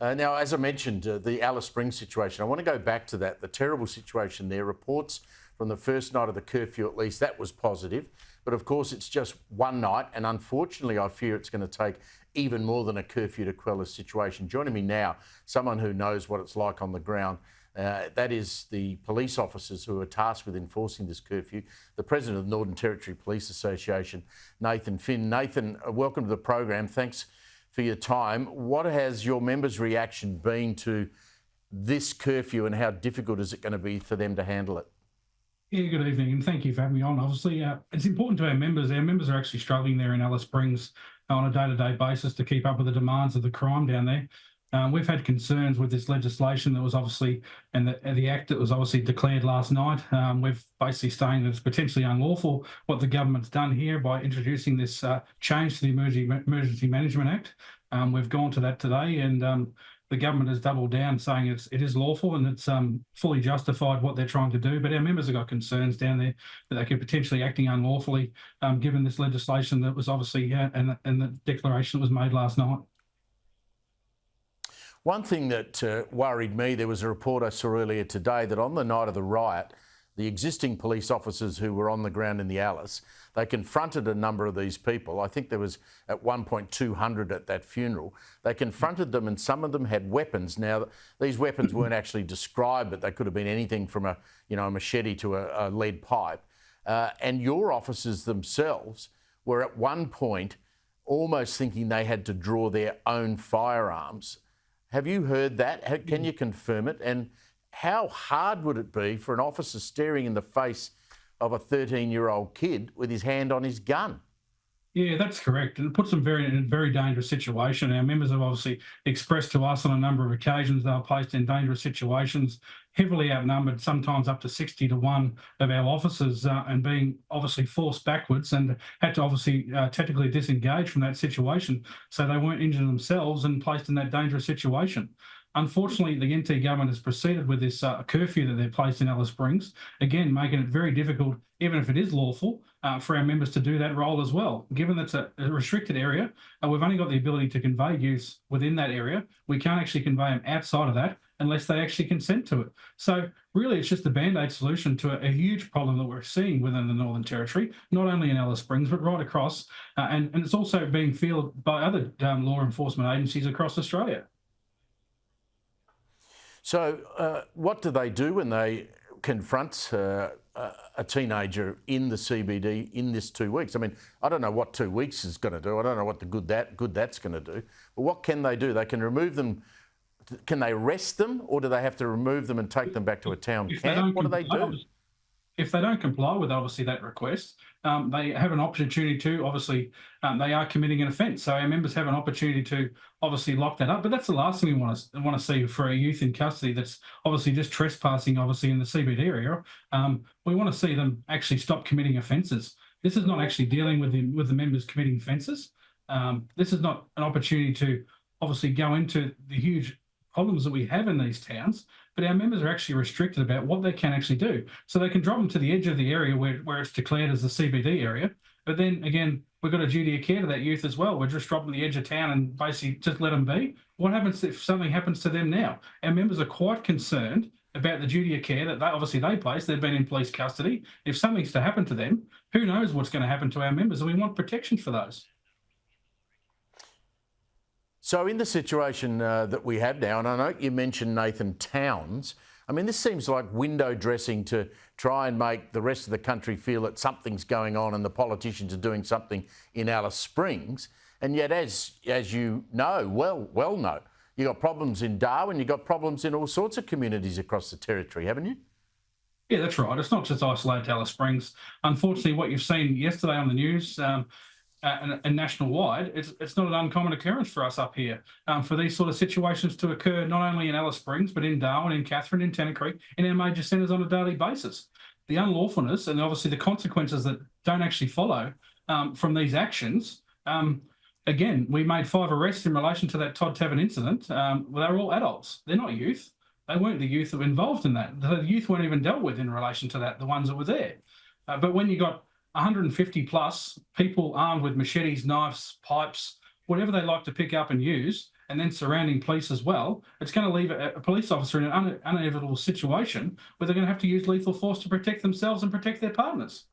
Now, as I mentioned, the Alice Springs situation, I want to go back to that, the terrible situation there. Reports from the first night of the curfew, at least, that was positive. But of course, it's just one night, and unfortunately, I fear it's going to take even more than a curfew to quell a situation. Joining me now, someone who knows what it's like on the ground. That is the police officers who are tasked with enforcing this curfew, the President of the Northern Territory Police Association, Nathan Finn. Nathan, welcome to the program. Thanks for your time. What has your members' reaction been to this curfew, and how difficult is it going to be for them to handle it? Yeah, good evening, and thank you for having me on. Obviously, it's important to our members. Our members are actually struggling there in Alice Springs on a day-to-day basis to keep up with the demands of the crime down there. We've had concerns with this legislation that was obviously, and the act that was obviously declared last night. We've basically saying that it's potentially unlawful what the government's done here by introducing this change to the Emergency Management Act. We've gone to that today, and the government has doubled down, saying it is lawful and it's fully justified what they're trying to do. But our members have got concerns down there that they could potentially acting unlawfully, given this legislation that was obviously and the declaration that was made last night. One thing that worried me, there was a report I saw earlier today that on the night of the riot, the existing police officers who were on the ground in the Alice, they confronted a number of these people. I think there was at one point 200 at that funeral. They confronted them, and some of them had weapons. Now, these weapons weren't actually described, but they could have been anything from a machete to a lead pipe. And your officers themselves were at one point almost thinking they had to draw their own firearms. Have you heard that? Can you confirm it? And how hard would it be for an officer staring in the face of a 13-year-old kid with his hand on his gun? Yeah, that's correct. And it puts them in a very dangerous situation. Our members have obviously expressed to us on a number of occasions they were placed in dangerous situations, heavily outnumbered, sometimes up to 60-1 of our officers, and being obviously forced backwards and had to obviously technically disengage from that situation so they weren't injured themselves and placed in that dangerous situation. Unfortunately, the NT government has proceeded with this curfew that they've placed in Alice Springs, again, making it very difficult, even if it is lawful, for our members to do that role as well. Given that it's a restricted area, we've only got the ability to convey youths within that area. We can't actually convey them outside of that unless they actually consent to it. So really, it's just a band-aid solution to a huge problem that we're seeing within the Northern Territory, not only in Alice Springs, but right across. And it's also being fielded by other law enforcement agencies across Australia. So what do they do when they confront a teenager in the CBD in this 2 weeks? I mean, I don't know what 2 weeks is going to do. I don't know what the good that's going to do. But what can they do? They can remove them. Can they arrest them, or do they have to remove them and take them back to a town camp? What do they do? If they don't comply with obviously that request, they have an opportunity to obviously they are committing an offence. So our members have an opportunity to obviously lock that up. But that's the last thing we want to see for a youth in custody that's obviously just trespassing obviously in the CBD area. We want to see them actually stop committing offences. This is not actually dealing with the members committing offences. This is not an opportunity to obviously go into the huge problems that we have in these towns, but our members are actually restricted about what they can actually do. So they can drop them to the edge of the area where it's declared as the CBD area. But then again, we've got a duty of care to that youth as well. We're just dropping the edge of town and basically just let them be. What happens if something happens to them now? Our members are quite concerned about the duty of care that they place. They've been in police custody. If something's to happen to them, who knows what's going to happen to our members? And we want protection for those. So in the situation that we have now, and I know you mentioned Nathan Towns, I mean, this seems like window dressing to try and make the rest of the country feel that something's going on and the politicians are doing something in Alice Springs. And yet, as you know, well know, you've got problems in Darwin, you've got problems in all sorts of communities across the territory, haven't you? Yeah, that's right. It's not just isolated to Alice Springs. Unfortunately, what you've seen yesterday on the news, and national-wide, it's not an uncommon occurrence for us up here for these sort of situations to occur not only in Alice Springs, but in Darwin, in Katherine, in Tennant, in our major centres on a daily basis. The unlawfulness and obviously the consequences that don't actually follow from these actions. Again, we made 5 arrests in relation to that Todd Tavern incident. Well, they're all adults. They're not youth. They weren't the youth that were involved in that. The youth weren't even dealt with in relation to that, the ones that were there. But when you got 150 plus people armed with machetes, knives, pipes, whatever they like to pick up and use, and then surrounding police as well, it's going to leave a police officer in an unevitable situation where they're going to have to use lethal force to protect themselves and protect their partners.